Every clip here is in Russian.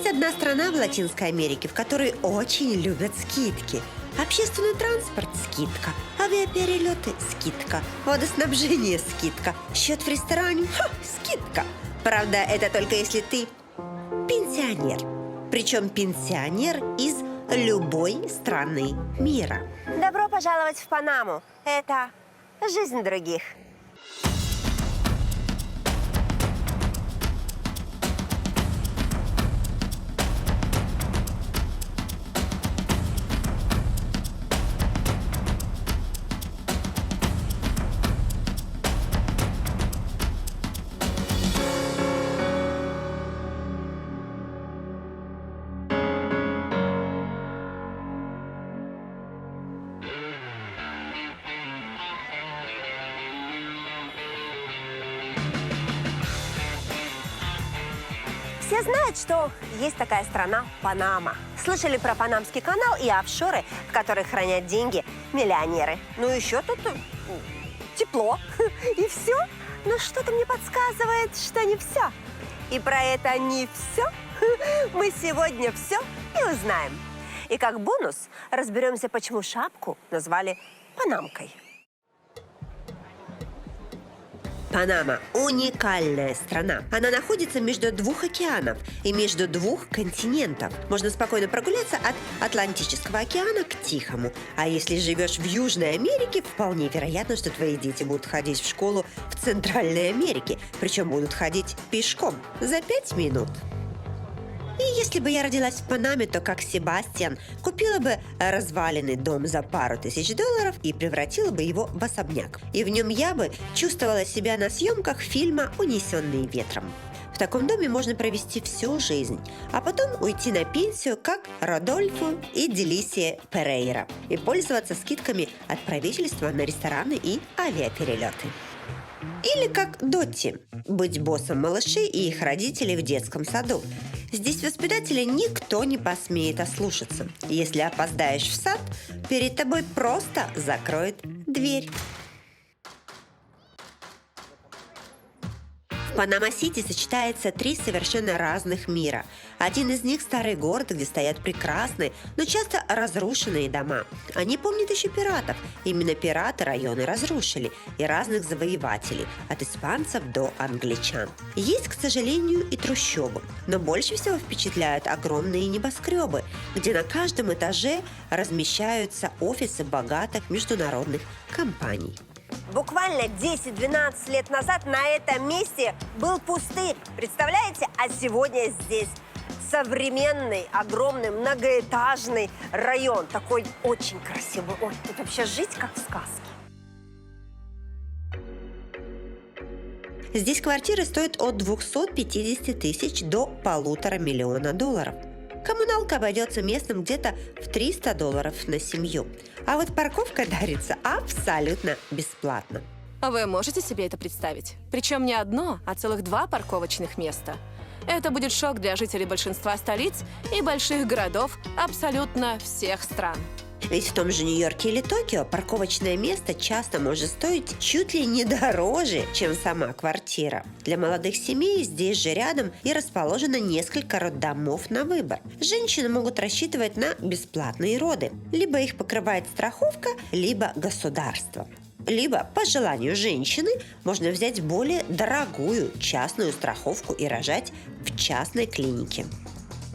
одна страна в Латинской Америке, в которой очень любят скидки. Общественный транспорт – скидка, авиаперелеты – скидка, водоснабжение – скидка, счет в ресторане – скидка. Правда, это только если ты пенсионер. Причем пенсионер из любой страны мира. Добро пожаловать в Панаму. Это жизнь других. Все знают, что есть такая страна Панама. Слышали про Панамский канал и офшоры, в которых хранят деньги миллионеры. Ну, еще тут тепло. И все. Но что-то мне подсказывает, что не все. И про это не все мы сегодня все и узнаем. И как бонус разберемся, почему шапку назвали Панамкой. Панама – уникальная страна. Она находится между двух океанов и между двух континентов. Можно спокойно прогуляться от Атлантического океана к Тихому. А если живешь в Южной Америке, вполне вероятно, что твои дети будут ходить в школу в Центральной Америке. Причем будут ходить пешком за 5 минут. И если бы я родилась в Панаме, то, как Себастьян, купила бы разваленный дом за пару тысяч долларов и превратила бы его в особняк. И в нем я бы чувствовала себя на съемках фильма «Унесенные ветром». В таком доме можно провести всю жизнь, а потом уйти на пенсию, как Родольфо и Делисия Перейра, и пользоваться скидками от правительства на рестораны и авиаперелеты. Или как Дотти – быть боссом малышей и их родителей в детском саду. Здесь воспитателя никто не посмеет ослушаться. Если опоздаешь в сад, перед тобой просто закроют дверь. В Панама-Сити сочетается 3 совершенно разных мира. Один из них – старый город, где стоят прекрасные, но часто разрушенные дома. Они помнят еще пиратов. Именно пираты Районе разрушили, и разных завоевателей, от испанцев до англичан. Есть, к сожалению, и трущобы. Но больше всего впечатляют огромные небоскребы, где на каждом этаже размещаются офисы богатых международных компаний. Буквально 10-12 лет назад на этом месте был пустырь. Представляете? А сегодня здесь современный, огромный, многоэтажный район. Такой очень красивый. Ой, тут вообще жить как в сказке. Здесь квартиры стоят от 250 тысяч до $1,5 миллиона долларов. Коммуналка обойдется местным где-то в $300 на семью. А вот парковка дарится абсолютно бесплатно. Вы можете себе это представить? Причем не одно, а целых 2 парковочных места. Это будет шок для жителей большинства столиц и больших городов абсолютно всех стран. Ведь в том же Нью-Йорке или Токио парковочное место часто может стоить чуть ли не дороже, чем сама квартира. Для молодых семей здесь же рядом и расположено несколько роддомов на выбор. Женщины могут рассчитывать на бесплатные роды. Либо их покрывает страховка, либо государство. Либо, по желанию женщины, можно взять более дорогую частную страховку и рожать в частной клинике.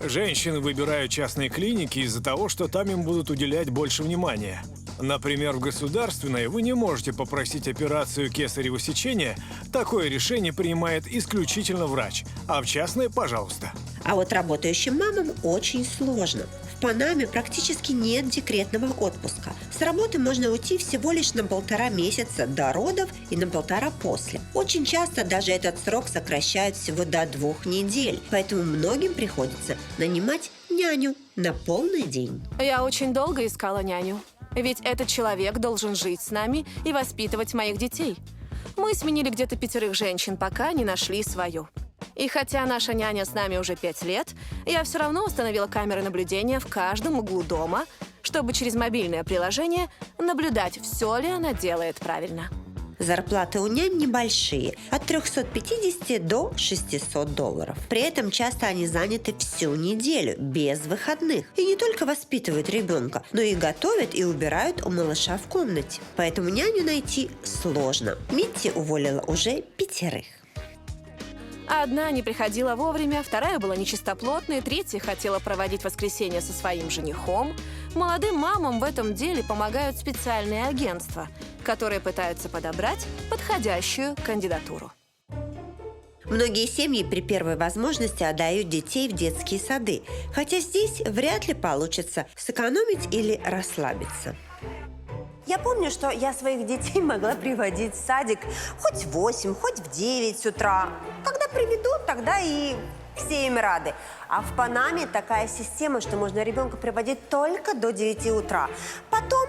Женщины выбирают частные клиники из-за того, что там им будут уделять больше внимания. Например, в государственной вы не можете попросить операцию кесарево сечения, такое решение принимает исключительно врач, а в частной – пожалуйста. А вот работающим мамам очень сложно. В Панаме практически нет декретного отпуска. С работы можно уйти всего лишь на 1,5 месяца до родов и на 1,5 после. Очень часто даже этот срок сокращают всего до 2 недель, поэтому многим приходится нанимать няню на полный день. Я очень долго искала няню. Ведь этот человек должен жить с нами и воспитывать моих детей. Мы сменили где-то 5 женщин, пока не нашли свою. И хотя наша няня с нами уже 5 лет, я все равно установила камеры наблюдения в каждом углу дома, чтобы через мобильное приложение наблюдать, все ли она делает правильно. Зарплаты у нянь небольшие, от 350 до 600 долларов. При этом часто они заняты всю неделю, без выходных. И не только воспитывают ребенка, но и готовят и убирают у малыша в комнате. Поэтому няню найти сложно. Митти уволила уже 5. Одна не приходила вовремя, вторая была нечистоплотной, третья хотела проводить воскресенье со своим женихом. Молодым мамам в этом деле помогают специальные агентства, которые пытаются подобрать подходящую кандидатуру. Многие семьи при первой возможности отдают детей в детские сады, хотя здесь вряд ли получится сэкономить или расслабиться. Я помню, что я своих детей могла приводить в садик хоть в 8, хоть в 9 утра. Когда приведу, тогда и все им рады. А в Панаме такая система, что можно ребенка приводить только до 9 утра. Потом,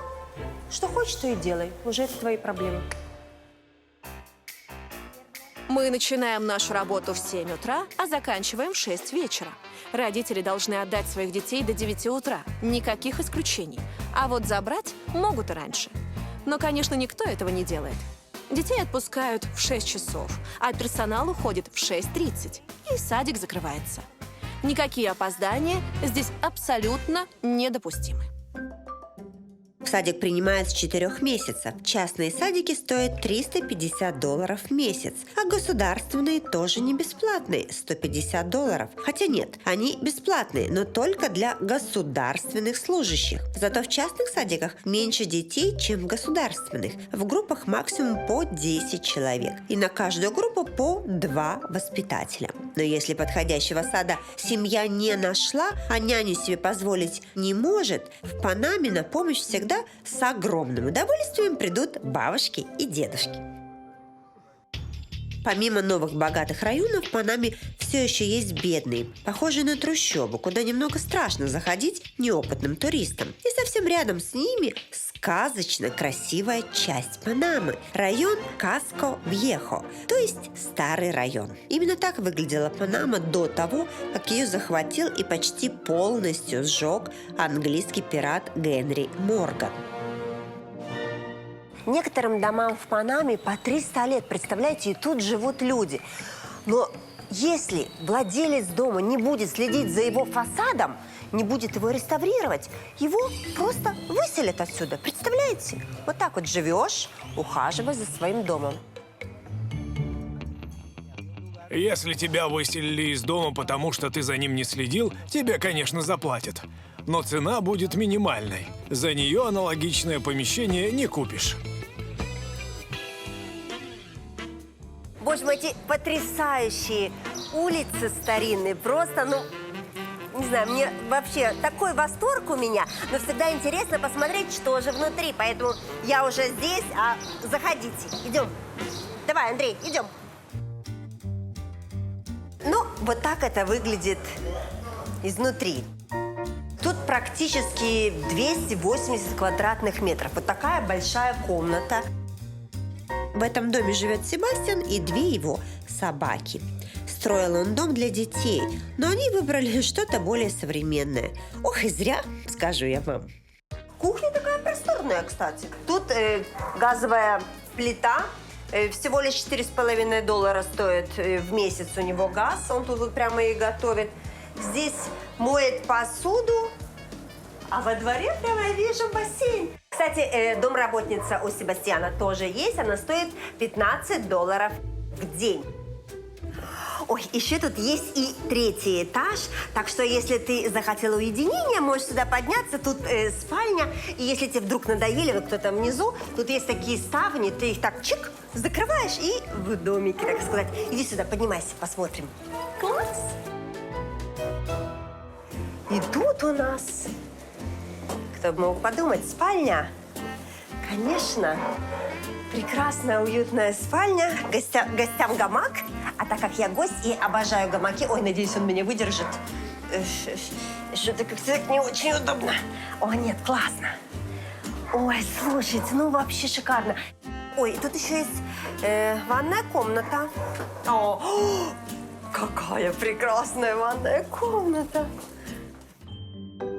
что хочешь, то и делай. Уже это твои проблемы. Мы начинаем нашу работу в 7 утра, а заканчиваем в 6 вечера. Родители должны отдать своих детей до 9 утра. Никаких исключений. А вот забрать могут и раньше. Но, конечно, никто этого не делает. Детей отпускают в 6 часов, а персонал уходит в 6:30. И садик закрывается. Никакие опоздания здесь абсолютно недопустимы. В садик принимают с 4 месяцев. Частные садики стоят 350 долларов в месяц, а государственные тоже не бесплатные – 150 долларов. Хотя нет, они бесплатные, но только для государственных служащих. Зато в частных садиках меньше детей, чем в государственных. В группах максимум по 10 человек. И на каждую группу по 2 воспитателя. Но если подходящего сада семья не нашла, а няню себе позволить не может, в Панаме на помощь всегда с огромным удовольствием придут бабушки и дедушки. Помимо новых богатых районов, в Панаме все еще есть бедные, похожие на трущобу, куда немного страшно заходить неопытным туристам. И совсем рядом с ними сказочно красивая часть Панамы – район Каско-Вьехо, то есть Старый район. Именно так выглядела Панама до того, как ее захватил и почти полностью сжег английский пират Генри Морган. Некоторым домам в Панаме по 300 лет, представляете, и тут живут люди. Но если владелец дома не будет следить за его фасадом, не будет его реставрировать, его просто выселят отсюда. Представляете? Вот так вот живешь, ухаживая за своим домом. Если тебя выселили из дома, потому что ты за ним не следил, тебе, конечно, заплатят. Но цена будет минимальной. За нее аналогичное помещение не купишь. Боже мой, эти потрясающие улицы старинные. Просто, не знаю, мне вообще такой восторг у меня. Но всегда интересно посмотреть, что же внутри. Поэтому я уже здесь, а заходите. Идем. Давай, Андрей, идем. Ну, вот так это выглядит изнутри. Тут практически 280 квадратных метров. Вот такая большая комната. В этом доме живет Себастьян и 2 его собаки. Строил он дом для детей, но они выбрали что-то более современное. Ох, и зря, скажу я вам. Кухня такая просторная, кстати. Тут газовая плита. Всего лишь 4,5 доллара стоит в месяц у него газ. Он тут вот прямо и готовит. Здесь моет посуду. А во дворе прямо я вижу бассейн. Кстати, домработница у Себастьяна тоже есть. Она стоит 15 долларов в день. Ой, еще тут есть и 3-й этаж. Так что, если ты захотела уединения, можешь сюда подняться. Тут спальня. И если тебе вдруг надоели, вот кто там внизу, тут есть такие ставни. Ты их так чик, закрываешь и в домике, так сказать. Иди сюда, поднимайся, посмотрим. Класс! И тут у нас... Кто бы мог подумать, спальня. Конечно, прекрасная, уютная спальня. Гостям гамак. А так как я гость и обожаю гамаки, ой, надеюсь, он меня выдержит. Что-то как-то не очень удобно. О, нет, классно. Ой, слушайте, ну вообще шикарно. Ой, тут еще есть ванная комната. О, какая прекрасная ванная комната.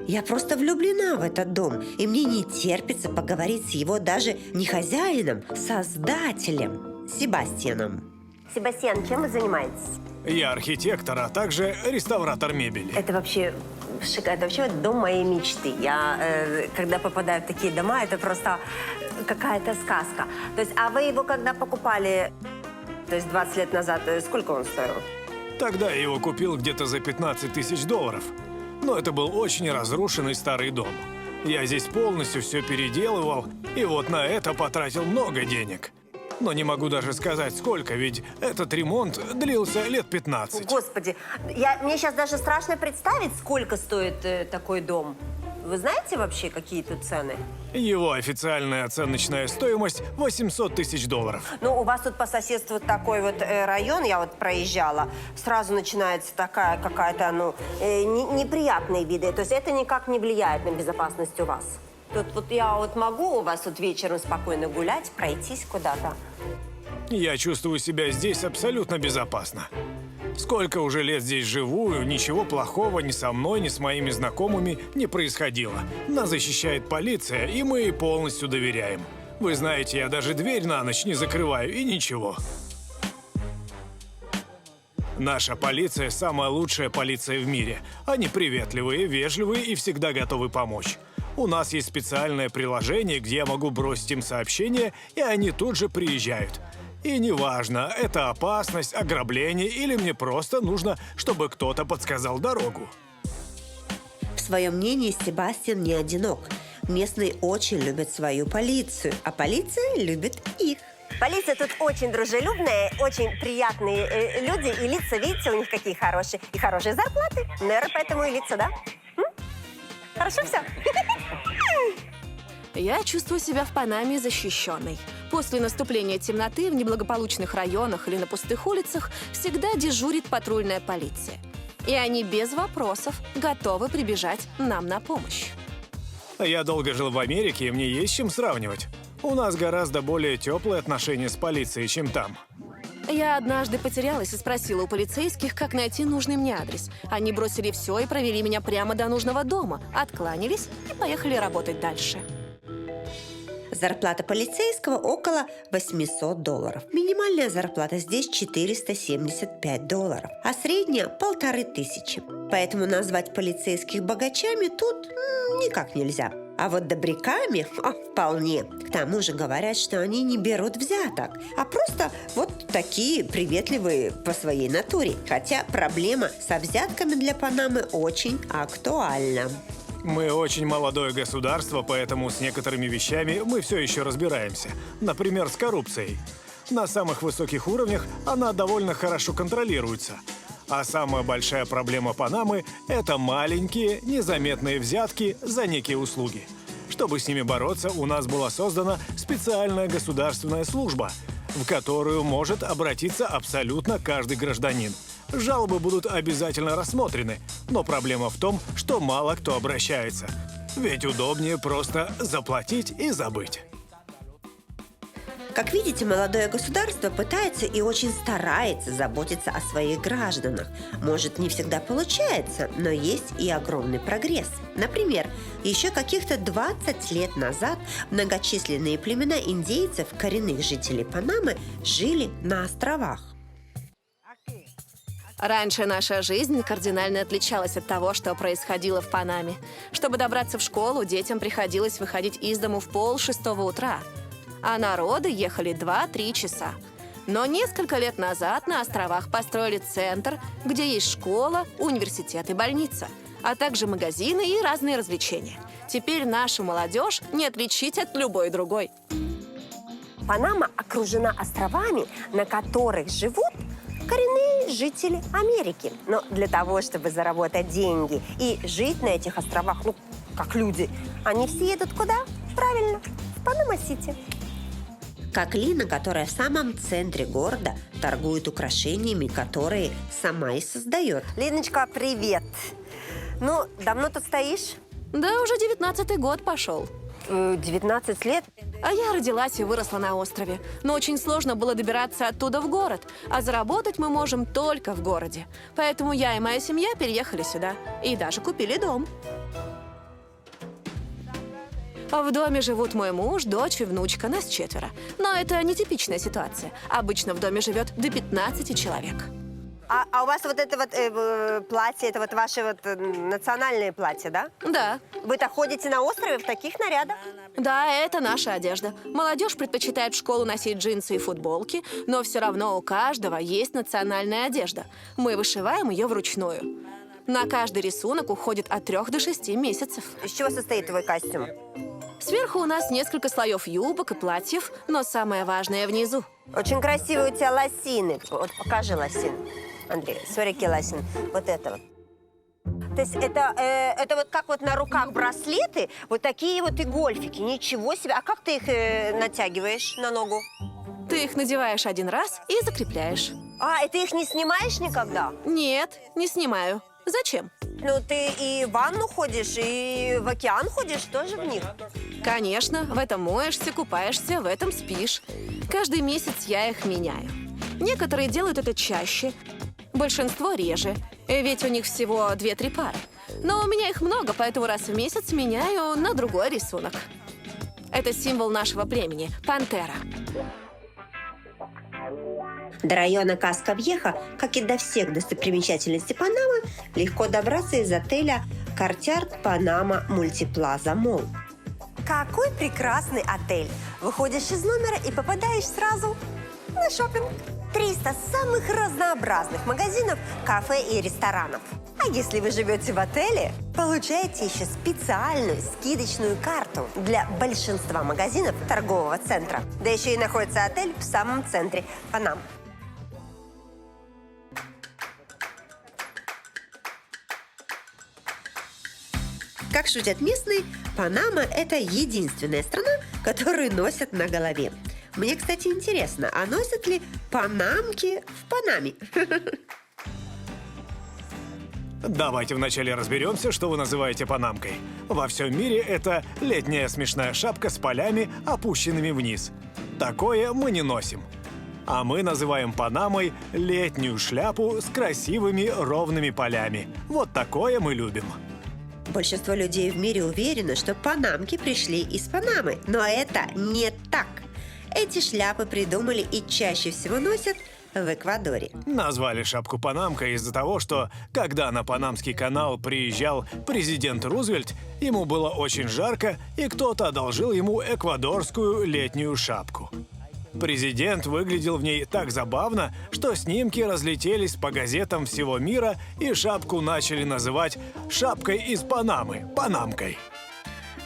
Я просто влюблена в этот дом, и мне не терпится поговорить с его даже не хозяином, создателем, Себастьяном. Себастьян, чем вы занимаетесь? Я архитектор, а также реставратор мебели. Это вообще шикарно. Это вообще дом моей мечты. Я, когда попадаю в такие дома, это просто какая-то сказка. То есть, а вы его когда покупали, то есть 20 лет назад, сколько он стоил? Тогда я его купил где-то за $15 тысяч. Но это был очень разрушенный старый дом. Я здесь полностью все переделывал, и вот на это потратил много денег. Но не могу даже сказать, сколько, ведь этот ремонт длился лет 15. Господи, мне сейчас даже страшно представить, сколько стоит такой дом. Вы знаете вообще, какие тут цены? Его официальная оценочная стоимость $800 тысяч. Ну, у вас тут по соседству такой вот район, я вот проезжала, сразу начинается такая какая-то, неприятные виды. То есть это никак не влияет на безопасность у вас? Тут вот я вот могу у вас тут вечером спокойно гулять, пройтись куда-то? Я чувствую себя здесь абсолютно безопасно. Сколько уже лет здесь живу, ничего плохого ни со мной, ни с моими знакомыми не происходило. Нас защищает полиция, и мы ей полностью доверяем. Вы знаете, я даже дверь на ночь не закрываю, и ничего. Наша полиция – самая лучшая полиция в мире. Они приветливые, вежливые и всегда готовы помочь. У нас есть специальное приложение, где я могу бросить им сообщение, и они тут же приезжают. И неважно, это опасность, ограбление или мне просто нужно, чтобы кто-то подсказал дорогу. В своем мнении Себастьян не одинок. Местные очень любят свою полицию, а полиция любит их. Полиция тут очень дружелюбная, очень приятные люди, и лица, видите, у них какие хорошие. И хорошие зарплаты. Наверное, поэтому и лица, да? Хорошо все? Я чувствую себя в Панаме защищенной. После наступления темноты в неблагополучных районах или на пустых улицах всегда дежурит патрульная полиция. И они без вопросов готовы прибежать нам на помощь. Я долго жил в Америке, и мне есть с чем сравнивать. У нас гораздо более теплые отношения с полицией, чем там. Я однажды потерялась и спросила у полицейских, как найти нужный мне адрес. Они бросили все и провели меня прямо до нужного дома, откланялись и поехали работать дальше. Зарплата полицейского около $800. Минимальная зарплата здесь $475, а средняя $1500. Поэтому назвать полицейских богачами тут никак нельзя. А вот добряками вполне. К тому же говорят, что они не берут взяток, а просто вот такие приветливые по своей натуре. Хотя проблема со взятками для Панамы очень актуальна. Мы очень молодое государство, поэтому с некоторыми вещами мы все еще разбираемся. Например, с коррупцией. На самых высоких уровнях она довольно хорошо контролируется. А самая большая проблема Панамы – это маленькие, незаметные взятки за некие услуги. Чтобы с ними бороться, у нас была создана специальная государственная служба, в которую может обратиться абсолютно каждый гражданин. Жалобы будут обязательно рассмотрены, но проблема в том, что мало кто обращается. Ведь удобнее просто заплатить и забыть. Как видите, молодое государство пытается и очень старается заботиться о своих гражданах. Может, не всегда получается, но есть и огромный прогресс. Например, еще каких-то 20 лет назад многочисленные племена индейцев, коренных жителей Панамы, жили на островах. Раньше наша жизнь кардинально отличалась от того, что происходило в Панаме. Чтобы добраться в школу, детям приходилось выходить из дому в 5:30 утра. А на Роды ехали 2-3 часа. Но несколько лет назад на островах построили центр, где есть школа, университет и больница, а также магазины и разные развлечения. Теперь нашу молодежь не отличить от любой другой. Панама окружена островами, на которых живут коренные жители Америки. Но для того, чтобы заработать деньги и жить на этих островах, как люди, они все едут куда? Правильно, в Панама-Сити. Как Лина, которая в самом центре города торгует украшениями, которые сама и создает. Линочка, привет. Ну, давно тут стоишь? Да, уже 19-й год пошел. 19 лет? А я родилась и выросла на острове. Но очень сложно было добираться оттуда в город. А заработать мы можем только в городе. Поэтому я и моя семья переехали сюда. И даже купили дом. В доме живут мой муж, дочь и внучка, нас 4. Но это нетипичная ситуация. Обычно в доме живет до 15 человек. А у вас вот это вот платье, это вот ваши вот национальные платья, да? Да. Вы-то ходите на острове в таких нарядах? Да, это наша одежда. Молодежь предпочитает в школу носить джинсы и футболки, но все равно у каждого есть национальная одежда. Мы вышиваем ее вручную. На каждый рисунок уходит от 3 до 6 месяцев. Из чего состоит твой костюм? Сверху у нас несколько слоев юбок и платьев, но самое важное внизу. Очень красивые у тебя лосины. Вот покажи лосин. Андрей, смотри, какие лосины. Вот это вот. То есть это вот как вот на руках браслеты, вот такие вот и гольфики. Ничего себе. А как ты их натягиваешь на ногу? Ты их надеваешь один раз и закрепляешь. А, и ты их не снимаешь никогда? Нет, не снимаю. Зачем? Ну, ты и в ванну ходишь, и в океан ходишь тоже в них. Конечно, в этом моешься, купаешься, в этом спишь. Каждый месяц я их меняю. Некоторые делают это чаще, большинство реже, ведь у них всего 2-3 пары. Но у меня их много, поэтому раз в месяц меняю на другой рисунок. Это символ нашего племени – пантера. До района Каска-Вьеха, как и до всех достопримечательностей Панамы, легко добраться из отеля «Картярд Панама Мультиплаза Молл». Какой прекрасный отель! Выходишь из номера и попадаешь сразу на шопинг. 300 самых разнообразных магазинов, кафе и ресторанов. А если вы живете в отеле, получаете еще специальную скидочную карту для большинства магазинов торгового центра. Да еще и находится отель в самом центре Панамы. Как шутят местные, Панама – это единственная страна, которую носят на голове. Мне, кстати, интересно, а носят ли панамки в Панаме? Давайте вначале разберемся, что вы называете панамкой. Во всем мире это летняя смешная шапка с полями, опущенными вниз. Такое мы не носим. А мы называем Панамой летнюю шляпу с красивыми ровными полями. Вот такое мы любим. Большинство людей в мире уверено, что панамки пришли из Панамы, но это не так. Эти шляпы придумали и чаще всего носят в Эквадоре. Назвали шапку панамкой из-за того, что, когда на Панамский канал приезжал президент Рузвельт, ему было очень жарко, и кто-то одолжил ему эквадорскую летнюю шапку. Президент выглядел в ней так забавно, что снимки разлетелись по газетам всего мира, и шапку начали называть «шапкой из Панамы» – панамкой.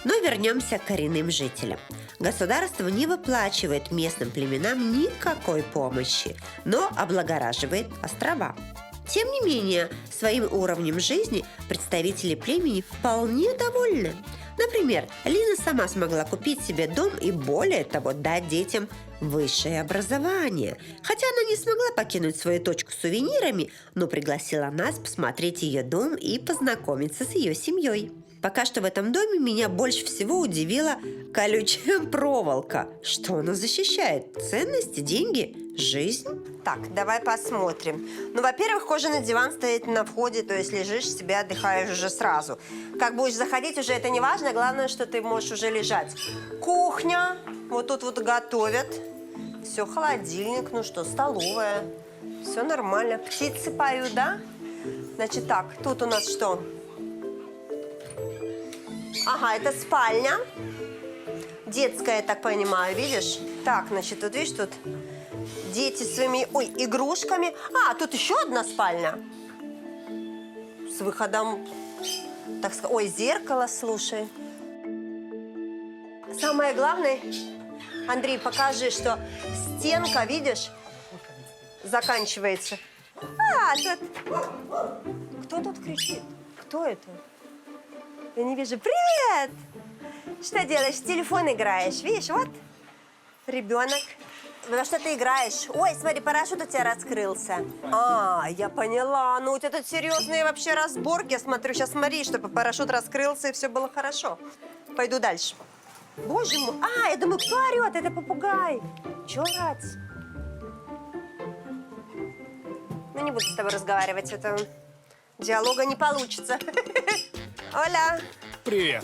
Но вернемся к коренным жителям. Государство не выплачивает местным племенам никакой помощи, но облагораживает острова. Тем не менее, своим уровнем жизни представители племени вполне довольны. Например, Лина сама смогла купить себе дом и, более того, дать детям высшее образование. Хотя она не смогла покинуть свою точку с сувенирами, но пригласила нас посмотреть ее дом и познакомиться с ее семьей. Пока что в этом доме меня больше всего удивила колючая проволока. Что она защищает? Ценности, деньги, жизнь? Так, давай посмотрим. Ну, во-первых, кожаный диван стоит на входе, то есть лежишь себе, отдыхаешь уже сразу. Как будешь заходить, уже это не важно, главное, что ты можешь уже лежать. Кухня, вот тут вот готовят. Все, холодильник, ну что, столовая. Все нормально. Птицы поют, да? Значит так, тут у нас что? Ага, это спальня. Детская, я так понимаю, видишь? Так, значит, вот видишь, тут дети своими, игрушками. А, тут еще одна спальня. С выходом, так сказать. Ой, зеркало, слушай. Самое главное, Андрей, покажи, что стенка, видишь, заканчивается. А, тут... Кто тут кричит? Кто это? Я не вижу. Привет! Что делаешь? В телефон играешь? Видишь, вот ребенок. Во что ты играешь? Ой, смотри, парашют у тебя раскрылся. А, я поняла. Ну, у тебя тут серьезные вообще разборки. Я смотрю, сейчас смотри, чтобы парашют раскрылся и все было хорошо. Пойду дальше. Боже мой. А, я думаю, кто орет? Это попугай. Чего орать? Ну, не буду с тобой разговаривать. Это диалога не получится. Оля, Привет.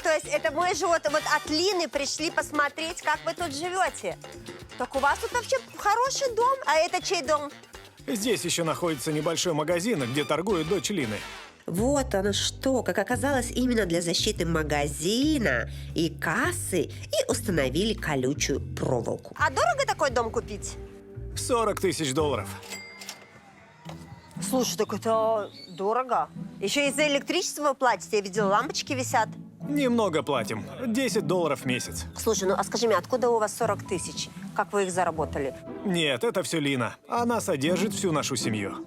То есть это мой живот. Вот от Лины пришли посмотреть, как вы тут живете. Так у вас тут вообще хороший дом. А это чей дом? Здесь еще находится небольшой магазин, где торгует дочь Лины. Вот оно что, как оказалось, именно для защиты магазина и кассы и установили колючую проволоку. А дорого такой дом купить? $40 000. Слушай, так это дорого. Еще и за электричество вы платите. Я видела, лампочки висят. Немного платим. $10 в месяц. Слушай, ну а скажи мне, откуда у вас 40 000? Как вы их заработали? Нет, это все Лина. Она содержит всю нашу семью.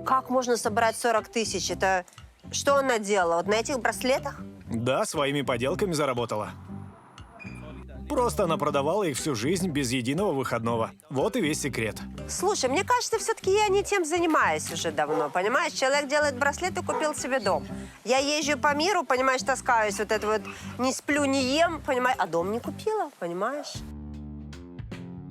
Как можно собрать 40 000? Это что она делала? Вот на этих браслетах? Да, своими поделками заработала. Просто она продавала их всю жизнь без единого выходного. Вот и весь секрет. Слушай, мне кажется, все-таки я не тем занимаюсь уже давно, понимаешь? Человек делает браслет и купил себе дом. Я езжу по миру, понимаешь, таскаюсь, вот это вот не сплю, не ем, понимаешь? А дом не купила, понимаешь?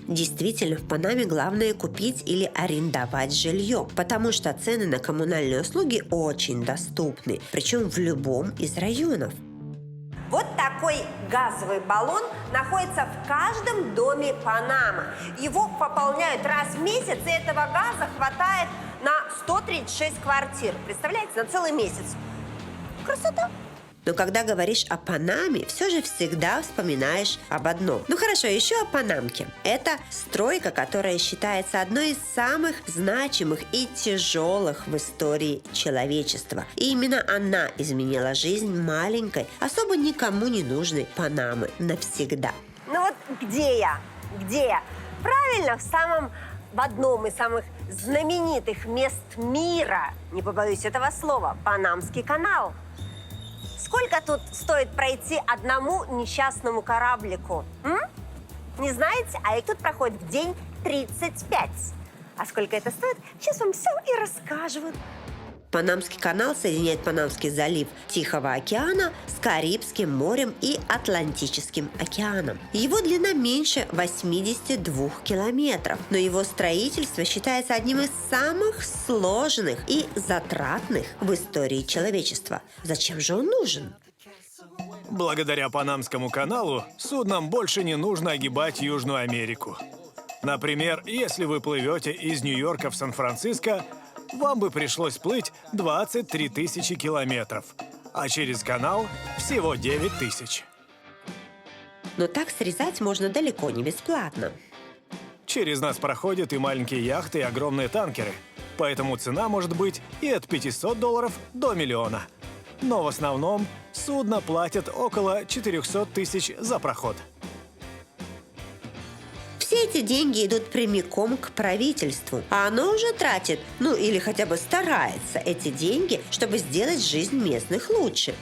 Действительно, в Панаме главное купить или арендовать жилье, потому что цены на коммунальные услуги очень доступны, причем в любом из районов. Вот такой газовый баллон находится в каждом доме Панамы. Его пополняют раз в месяц, и этого газа хватает на 136 квартир. Представляете, на целый месяц. Красота! Но когда говоришь о Панаме, все же всегда вспоминаешь об одном. Ну хорошо, еще о Панамке. Это стройка, которая считается одной из самых значимых и тяжелых в истории человечества. И именно она изменила жизнь маленькой, особо никому не нужной Панамы навсегда. Ну вот где я? Где я? Правильно, в одном из самых знаменитых мест мира, не побоюсь этого слова, Панамский канал. Сколько тут стоит пройти одному несчастному кораблику? Не знаете? А их тут проходит в день 35. А сколько это стоит? Сейчас вам все и расскажу. Панамский канал соединяет Панамский залив Тихого океана с Карибским морем и Атлантическим океаном. Его длина меньше 82 километров, но его строительство считается одним из самых сложных и затратных в истории человечества. Зачем же он нужен? Благодаря Панамскому каналу суднам больше не нужно огибать Южную Америку. Например, если вы плывете из Нью-Йорка в Сан-Франциско, вам бы пришлось плыть 23 000 километров, а через канал всего 9 000. Но так срезать можно далеко не бесплатно. Через нас проходят и маленькие яхты, и огромные танкеры, поэтому цена может быть и от $500 до $1 000 000. Но в основном судно платят около 400 000 за проход. Все эти деньги идут прямиком к правительству, а оно уже тратит, или хотя бы старается эти деньги, чтобы сделать жизнь местных лучше.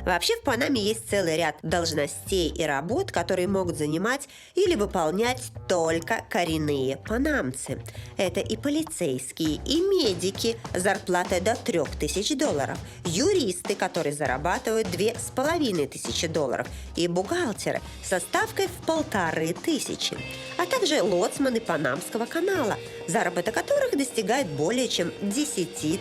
Вообще в Панаме есть целый ряд должностей и работ, которые могут занимать или выполнять только коренные панамцы. Это и полицейские, и медики с зарплатой до $3000, юристы, которые зарабатывают $2500, и бухгалтеры со ставкой в 1500, а также лоцманы Панамского канала, заработок которых достигает более чем $10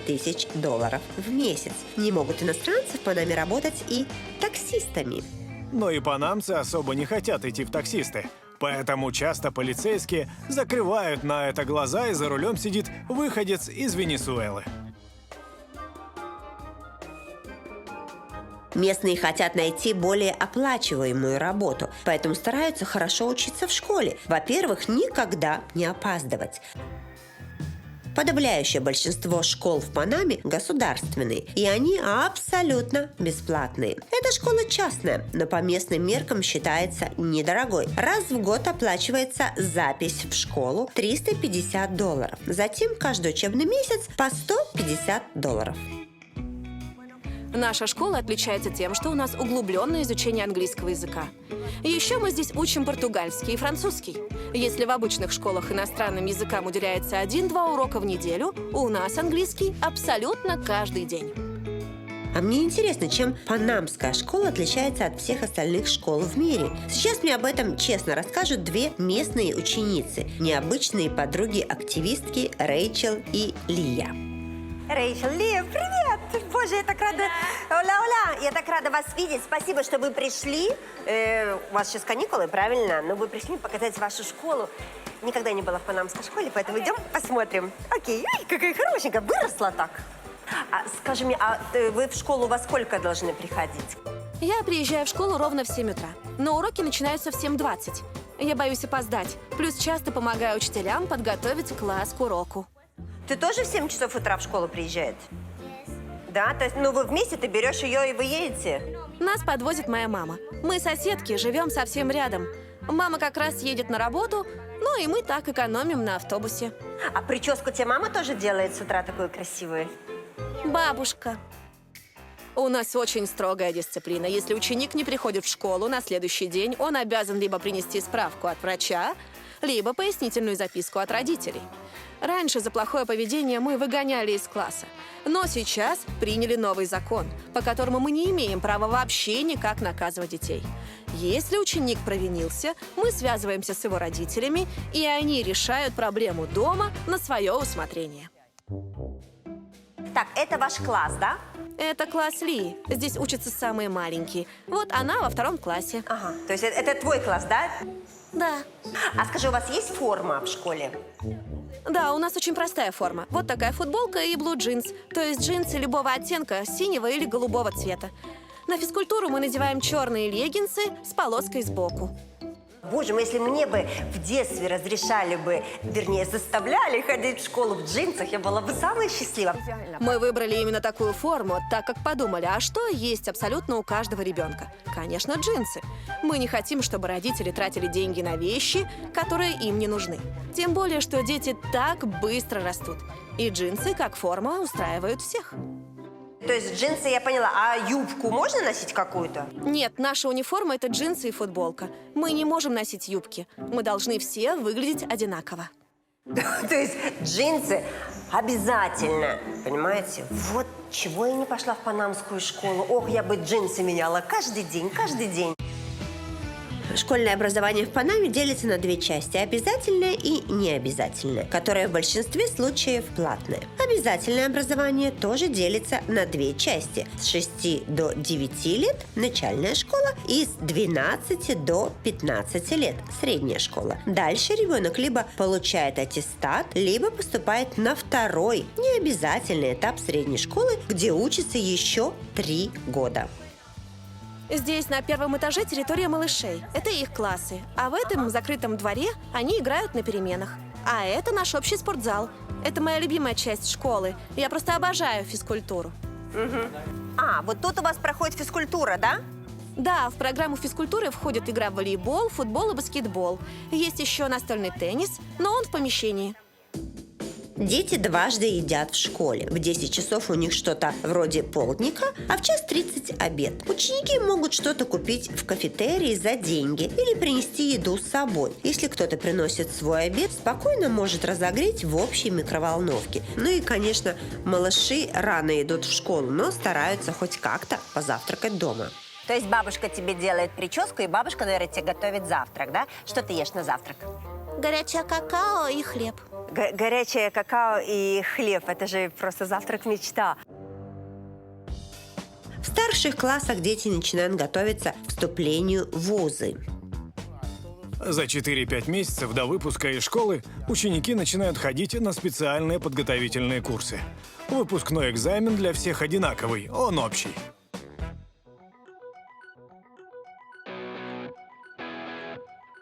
000 в месяц. Не могут иностранцы в Панаме работать и таксистами. Но и панамцы особо не хотят идти в таксисты. Поэтому часто полицейские закрывают на это глаза, и за рулем сидит выходец из Венесуэлы. Местные хотят найти более оплачиваемую работу, поэтому стараются хорошо учиться в школе. Во-первых, никогда не опаздывать. Подавляющее большинство школ в Панаме государственные, и они абсолютно бесплатные. Эта школа частная, но по местным меркам считается недорогой. Раз в год оплачивается запись в школу $350. Затем каждый учебный месяц по $150. Наша школа отличается тем, что у нас углубленное изучение английского языка. Еще мы здесь учим португальский и французский. Если в обычных школах иностранным языкам уделяется 1-2 урока в неделю, у нас английский абсолютно каждый день. А мне интересно, чем панамская школа отличается от всех остальных школ в мире. Сейчас мне об этом честно расскажут две местные ученицы, необычные подруги-активистки Рэйчел и Лия. Рэйчел, Лия, привет! Боже, я так рада. Оля, я так рада вас видеть. Спасибо, что вы пришли. У вас сейчас каникулы, правильно? Но вы пришли показать вашу школу. Никогда не была в панамской школе, поэтому идем посмотрим. Окей. Ой, какая хорошенькая, выросла так. Скажи мне, вы в школу во сколько должны приходить? Я приезжаю в школу ровно в 7 утра, но уроки начинаются в 7:20. Я боюсь опоздать, плюс часто помогаю учителям подготовить класс к уроку. Ты тоже в 7 часов утра в школу приезжает? Да, то есть, вы вместе, ты берешь ее и вы едете? Нас подвозит моя мама. Мы соседки, живем совсем рядом. Мама как раз едет на работу, ну и мы так экономим на автобусе. А прическу тебе мама тоже делает с утра такую красивую? Бабушка. У нас очень строгая дисциплина. Если ученик не приходит в школу на следующий день, он обязан либо принести справку от врача, либо пояснительную записку от родителей. Раньше за плохое поведение мы выгоняли из класса. Но сейчас приняли новый закон, по которому мы не имеем права вообще никак наказывать детей. Если ученик провинился, мы связываемся с его родителями, и они решают проблему дома на свое усмотрение. Так, это ваш класс, да? Это класс Ли. Здесь учатся самые маленькие. Вот она во 2 классе. Ага, то есть это твой класс, да? Да. А скажи, у вас есть форма в школе? Да, у нас очень простая форма. Вот такая футболка и блу джинс. То есть джинсы любого оттенка, синего или голубого цвета. На физкультуру мы надеваем черные леггинсы с полоской сбоку. Боже мой, если мне бы в детстве разрешали бы, вернее, заставляли ходить в школу в джинсах, я была бы самая счастливая. Мы выбрали именно такую форму, так как подумали, а что есть абсолютно у каждого ребенка? Конечно, джинсы. Мы не хотим, чтобы родители тратили деньги на вещи, которые им не нужны. Тем более, что дети так быстро растут. И джинсы, как форма, устраивают всех. То есть джинсы, я поняла, а юбку можно носить какую-то? Нет, наша униформа – это джинсы и футболка. Мы не можем носить юбки. Мы должны все выглядеть одинаково. То есть джинсы обязательно, понимаете? Вот чего я не пошла в панамскую школу. Ох, я бы джинсы меняла каждый день, каждый день. Школьное образование в Панаме делится на 2 части – обязательное и необязательное, которое в большинстве случаев платное. Обязательное образование тоже делится на 2 части – с 6 до 9 лет – начальная школа и с 12 до 15 лет – средняя школа. Дальше ребенок либо получает аттестат, либо поступает на 2-й, необязательный этап средней школы, где учится еще 3 года. Здесь на 1-м этаже территория малышей. Это их классы. А в этом закрытом дворе они играют на переменах. А это наш общий спортзал. Это моя любимая часть школы. Я просто обожаю физкультуру. А, вот тут у вас проходит физкультура, да? Да, в программу физкультуры входит игра в волейбол, футбол и баскетбол. Есть еще настольный теннис, но он в помещении. Дети дважды едят в школе. В 10 часов у них что-то вроде полдника, а в 1:30 обед. Ученики могут что-то купить в кафетерии за деньги или принести еду с собой. Если кто-то приносит свой обед, спокойно может разогреть в общей микроволновке. Ну и, конечно, малыши рано идут в школу, но стараются хоть как-то позавтракать дома. То есть бабушка тебе делает прическу, и бабушка, наверное, тебе готовит завтрак, да? Что ты ешь на завтрак? Горячее какао и хлеб. Горячее какао и хлеб – это же просто завтрак-мечта. В старших классах дети начинают готовиться к вступлению в вузы. За 4-5 месяцев до выпуска из школы ученики начинают ходить на специальные подготовительные курсы. Выпускной экзамен для всех одинаковый, он общий.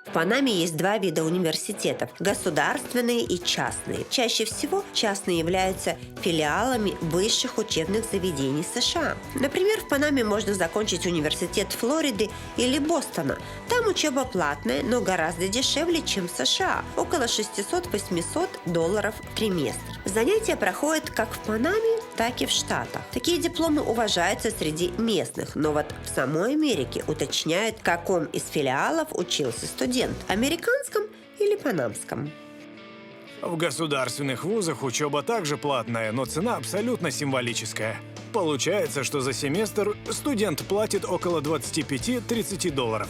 В Панаме есть 2 вида университетов – государственные и частные. Чаще всего частные являются филиалами высших учебных заведений США. Например, в Панаме можно закончить университет Флориды или Бостона. Там учеба платная, но гораздо дешевле, чем в США – около $600-800 в триместр. Занятия проходят как в Панаме, так и в Штатах. Такие дипломы уважаются среди местных, но вот в самой Америке уточняют, в каком из филиалов учился студент – американском или панамском. В государственных вузах учеба также платная, но цена абсолютно символическая. Получается, что за семестр студент платит около $25-30.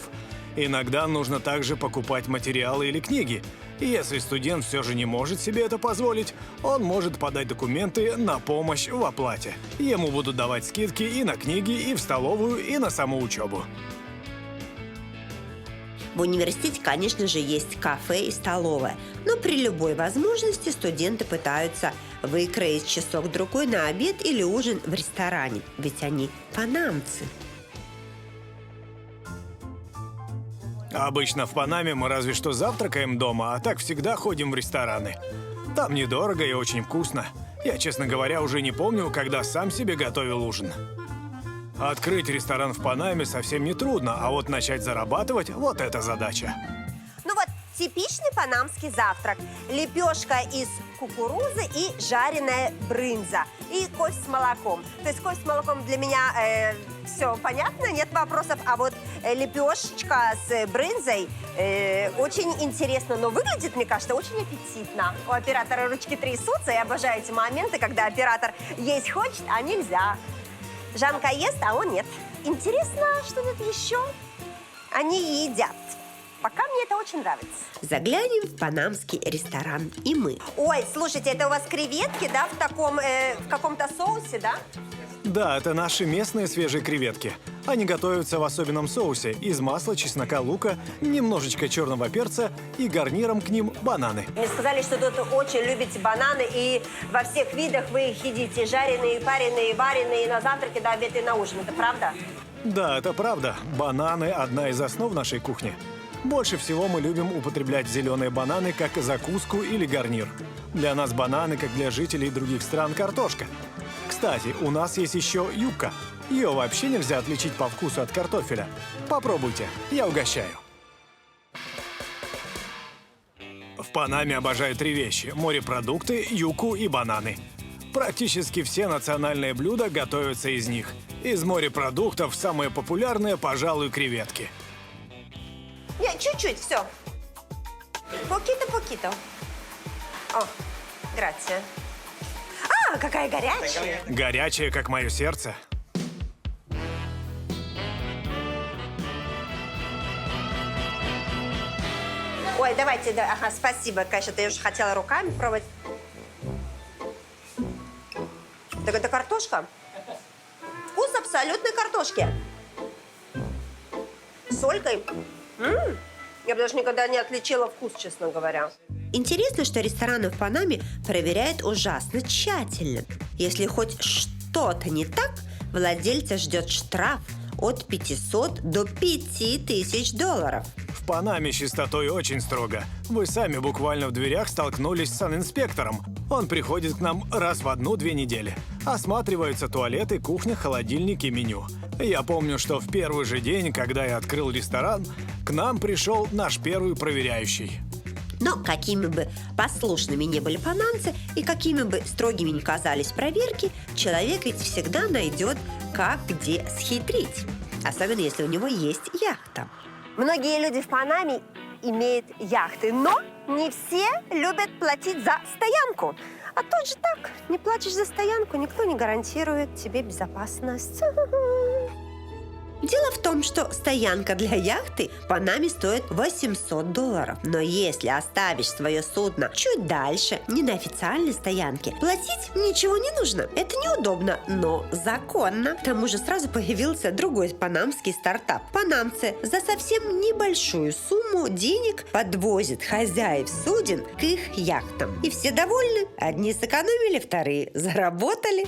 Иногда нужно также покупать материалы или книги. И если студент все же не может себе это позволить, он может подать документы на помощь в оплате. Ему будут давать скидки и на книги, и в столовую, и на саму учебу. В университете, конечно же, есть кафе и столовая, но при любой возможности студенты пытаются выкроить часок-другой на обед или ужин в ресторане, ведь они панамцы. Обычно в Панаме мы разве что завтракаем дома, а так всегда ходим в рестораны. Там недорого и очень вкусно. Я, честно говоря, уже не помню, когда сам себе готовил ужин. Открыть ресторан в Панаме совсем не трудно, а вот начать зарабатывать – вот эта задача. Ну вот, типичный панамский завтрак. Лепешка из кукурузы и жареная брынза. И кофе с молоком. То есть кофе с молоком для меня все понятно, нет вопросов. А вот лепешечка с брынзой очень интересно. Но выглядит, мне кажется, очень аппетитно. У оператора ручки трясутся. Я обожаю эти моменты, когда оператор есть хочет, а нельзя. Жанка ест, а он нет. Интересно, что тут еще? Они едят. Пока мне это очень нравится. Заглянем в панамский ресторан и мы. Ой, слушайте, это у вас креветки, да, в каком-то соусе, да? Да, это наши местные свежие креветки. Они готовятся в особенном соусе из масла, чеснока, лука, немножечко черного перца и гарниром к ним бананы. Мне сказали, что тут очень любите бананы, и во всех видах вы их едите. Жареные, пареные, вареные, на завтраке, на обед и на ужин. Это правда? Да, это правда. Бананы – одна из основ нашей кухни. Больше всего мы любим употреблять зеленые бананы как закуску или гарнир. Для нас бананы, как для жителей других стран, картошка. Кстати, у нас есть еще юбка. Ее вообще нельзя отличить по вкусу от картофеля. Попробуйте, я угощаю. В Панаме обожают 3 вещи – морепродукты, юку и бананы. Практически все национальные блюда готовятся из них. Из морепродуктов самые популярные, пожалуй, креветки. Нет, чуть-чуть, все. Покито-покито. О, грация. А, какая горячая. Горячая, как мое сердце. Ой, давайте, да, ага, спасибо, конечно, я уже хотела руками пробовать. Так это картошка? Вкус абсолютной картошки. С солькой. Я бы даже никогда не отличила вкус, честно говоря. Интересно, что рестораны в Панаме проверяют ужасно тщательно. Если хоть что-то не так, владельца ждет штраф от 500 до 5000 долларов. В Панаме с чистотой очень строго. Вы сами буквально в дверях столкнулись с санинспектором. Он приходит к нам раз в 1-2 недели. Осматриваются туалеты, кухня, холодильник и меню. Я помню, что в первый же день, когда я открыл ресторан, к нам пришел наш первый проверяющий. Но какими бы послушными не были панамцы и какими бы строгими ни казались проверки, человек ведь всегда найдет, как где схитрить. Особенно, если у него есть яхта. Многие люди в Панаме имеют яхты, но не все любят платить за стоянку. А тут же так, не платишь за стоянку, никто не гарантирует тебе безопасность. Дело в том, что стоянка для яхты в Панаме стоит 800 долларов. Но если оставишь свое судно чуть дальше, не на официальной стоянке, платить ничего не нужно. Это неудобно, но законно. К тому же сразу появился другой панамский стартап. Панамцы за совсем небольшую сумму денег подвозят хозяев суден к их яхтам. И все довольны. Одни сэкономили, вторые заработали.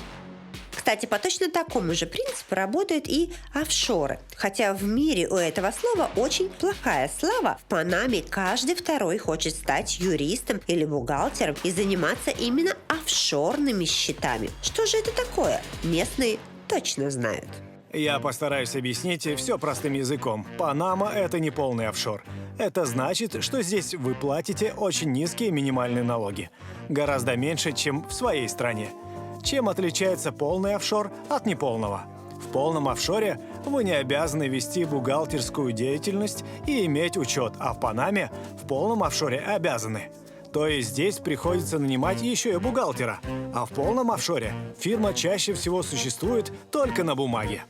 Кстати, по точно такому же принципу работают и офшоры. Хотя в мире у этого слова очень плохая слава, в Панаме каждый второй хочет стать юристом или бухгалтером и заниматься именно офшорными счетами. Что же это такое? Местные точно знают. Я постараюсь объяснить все простым языком. Панама – это не полный офшор. Это значит, что здесь вы платите очень низкие минимальные налоги. Гораздо меньше, чем в своей стране. Чем отличается полный офшор от неполного? В полном офшоре вы не обязаны вести бухгалтерскую деятельность и иметь учет, а в Панаме в полном офшоре обязаны. То есть здесь приходится нанимать еще и бухгалтера, а в полном офшоре фирма чаще всего существует только на бумаге.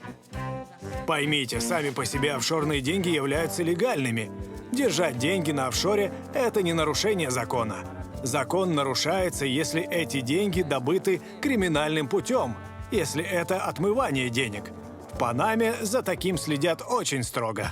Поймите, сами по себе офшорные деньги являются легальными. Держать деньги на офшоре – это не нарушение закона. Закон нарушается, если эти деньги добыты криминальным путем, если это отмывание денег. В Панаме за таким следят очень строго.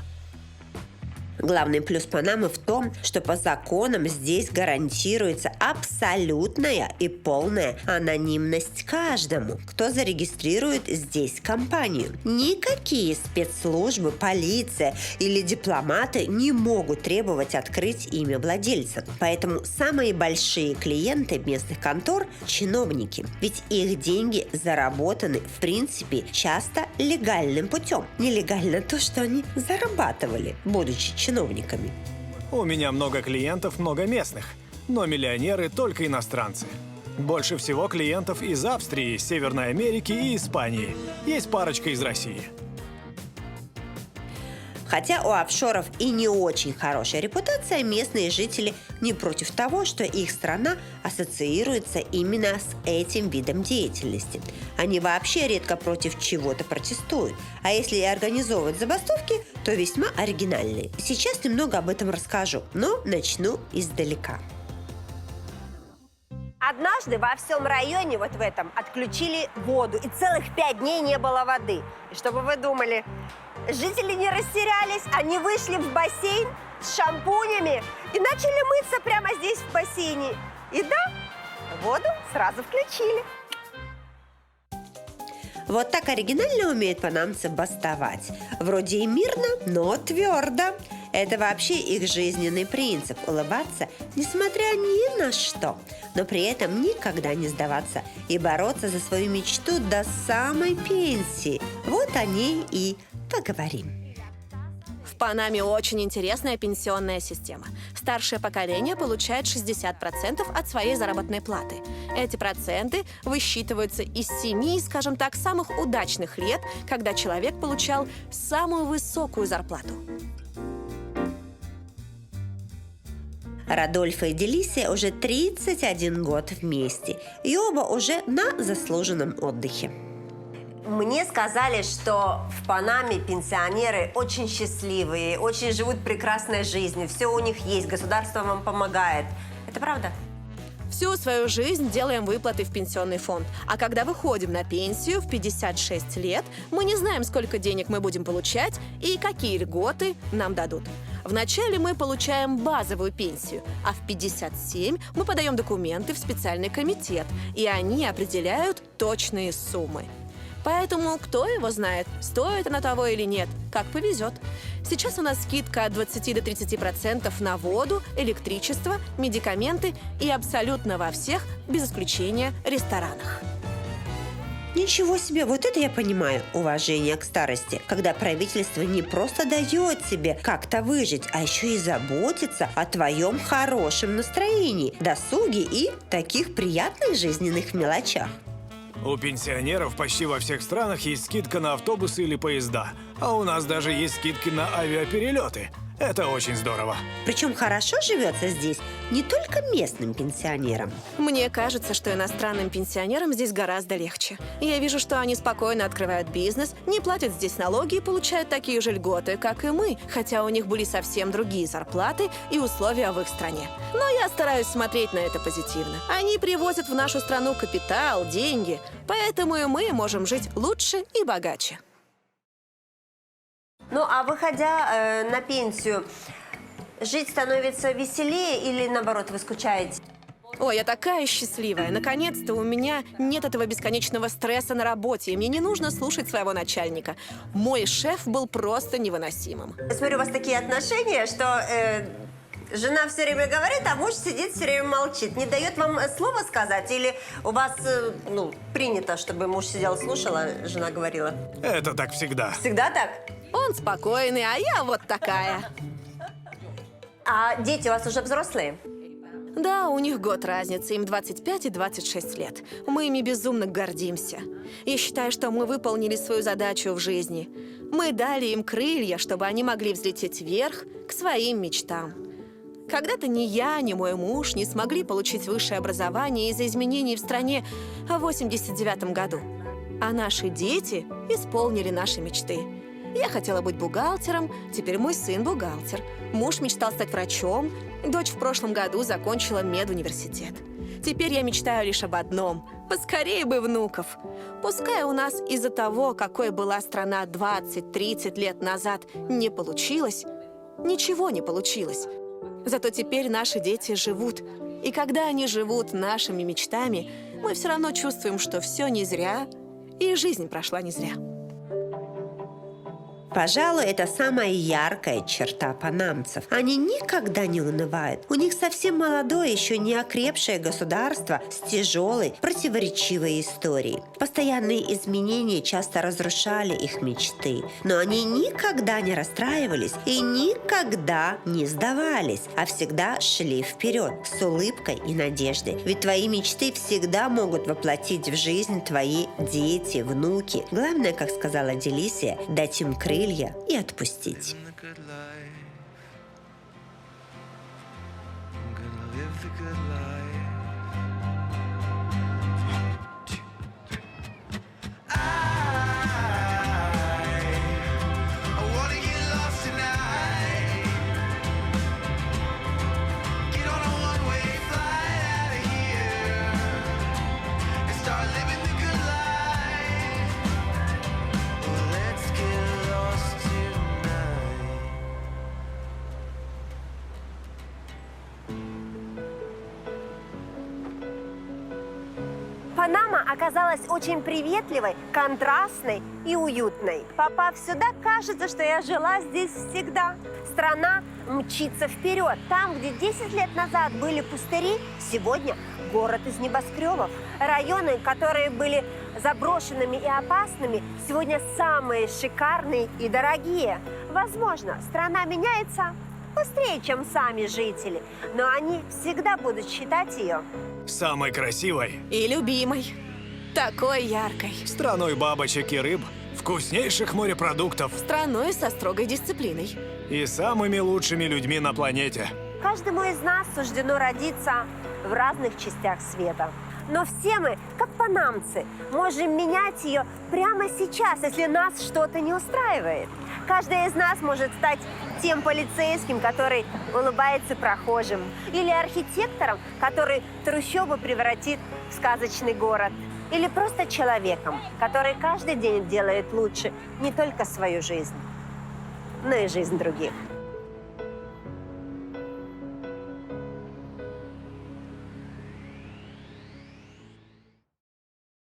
Главный плюс Панамы в том, что по законам здесь гарантируется абсолютная и полная анонимность каждому, кто зарегистрирует здесь компанию. Никакие спецслужбы, полиция или дипломаты не могут требовать открыть имя владельца. Поэтому самые большие клиенты местных контор – чиновники. Ведь их деньги заработаны, в принципе, часто легальным путем. Нелегально то, что они зарабатывали, будучи чиновниками. У меня много клиентов, много местных, но миллионеры только иностранцы. Больше всего клиентов из Австрии, Северной Америки и Испании. Есть парочка из России. Хотя у офшоров и не очень хорошая репутация, местные жители не против того, что их страна ассоциируется именно с этим видом деятельности. Они вообще редко против чего-то протестуют, а если и организовывают забастовки, то весьма оригинальные. Сейчас немного об этом расскажу, но начну издалека. Однажды во всем районе вот в этом отключили воду, и целых 5 дней не было воды. И чтобы вы думали, жители не растерялись, они вышли в бассейн с шампунями и начали мыться прямо здесь в бассейне. И да, воду сразу включили. Вот так оригинально умеют панамцы бастовать. Вроде и мирно, но твердо. Это вообще их жизненный принцип – улыбаться, несмотря ни на что, но при этом никогда не сдаваться и бороться за свою мечту до самой пенсии. Вот о ней и поговорим. В Панаме очень интересная пенсионная система. Старшее поколение получает 60% от своей заработной платы. Эти проценты высчитываются из 7, скажем так, самых удачных лет, когда человек получал самую высокую зарплату. Родольфо и Делисия уже 31 год вместе, и оба уже на заслуженном отдыхе. Мне сказали, что в Панаме пенсионеры очень счастливые, очень живут прекрасной жизнью, все у них есть, государство вам помогает. Это правда? Всю свою жизнь делаем выплаты в пенсионный фонд. А когда выходим на пенсию в 56 лет, мы не знаем, сколько денег мы будем получать и какие льготы нам дадут. Вначале мы получаем базовую пенсию, а в 57 мы подаем документы в специальный комитет, и они определяют точные суммы. Поэтому кто его знает, стоит она того или нет, как повезет. Сейчас у нас скидка от 20 до 30% на воду, электричество, медикаменты и абсолютно во всех, без исключения, ресторанах. Ничего себе, вот это я понимаю, уважение к старости, когда правительство не просто дает тебе как-то выжить, а еще и заботится о твоем хорошем настроении, досуге и таких приятных жизненных мелочах. У пенсионеров почти во всех странах есть скидка на автобусы или поезда, а у нас даже есть скидки на авиаперелеты. Это очень здорово. Причем хорошо живется здесь не только местным пенсионерам. Мне кажется, что иностранным пенсионерам здесь гораздо легче. Я вижу, что они спокойно открывают бизнес, не платят здесь налоги и получают такие же льготы, как и мы, хотя у них были совсем другие зарплаты и условия в их стране. Но я стараюсь смотреть на это позитивно. Они привозят в нашу страну капитал, деньги, поэтому и мы можем жить лучше и богаче. Ну, а выходя на пенсию, жить становится веселее или, наоборот, вы скучаете? Ой, я такая счастливая. Наконец-то у меня нет этого бесконечного стресса на работе, и мне не нужно слушать своего начальника. Мой шеф был просто невыносимым. Я смотрю, у вас такие отношения, что жена все время говорит, а муж сидит все время молчит. Не дает вам слова сказать? Или у вас, принято, чтобы муж сидел, слушал, а жена говорила? Это так всегда. Всегда так? Он спокойный, а я вот такая. А дети у вас уже взрослые? Да, у них год разницы, им 25 и 26 лет. Мы ими безумно гордимся. Я считаю, что мы выполнили свою задачу в жизни. Мы дали им крылья, чтобы они могли взлететь вверх к своим мечтам. Когда-то ни я, ни мой муж не смогли получить высшее образование из-за изменений в стране в 89 году. А наши дети исполнили наши мечты. Я хотела быть бухгалтером, теперь мой сын бухгалтер. Муж мечтал стать врачом, дочь в прошлом году закончила медуниверситет. Теперь я мечтаю лишь об одном – поскорее бы внуков. Пускай у нас из-за того, какой была страна 20-30 лет назад, не получилось, ничего не получилось. Зато теперь наши дети живут. И когда они живут нашими мечтами, мы все равно чувствуем, что все не зря, и жизнь прошла не зря. Пожалуй, это самая яркая черта панамцев. Они никогда не унывают. У них совсем молодое, еще не окрепшее государство с тяжелой, противоречивой историей. Постоянные изменения часто разрушали их мечты. Но они никогда не расстраивались и никогда не сдавались, а всегда шли вперед с улыбкой и надеждой. Ведь твои мечты всегда могут воплотить в жизнь твои дети, внуки. Главное, как сказала Делисия, дать им крылья и отпустить. Панама оказалась очень приветливой, контрастной и уютной. Попав сюда, кажется, что я жила здесь всегда. Страна мчится вперед. Там, где 10 лет назад были пустыри, сегодня город из небоскребов. Районы, которые были заброшенными и опасными, сегодня самые шикарные и дорогие. Возможно, страна меняется быстрее, чем сами жители, но они всегда будут считать ее Самой красивой, И любимой. Такой яркой. страной бабочек и рыб, вкуснейших морепродуктов Страной со строгой дисциплиной. и самыми лучшими людьми на планете. Каждому из нас суждено родиться в разных частях света. Но все мы, как панамцы, можем менять ее прямо сейчас, если нас что-то не устраивает. Каждый из нас может стать тем полицейским, который улыбается прохожим, или архитектором, который трущобы превратит в сказочный город, или просто человеком, который каждый день делает лучше не только свою жизнь, но и жизнь других.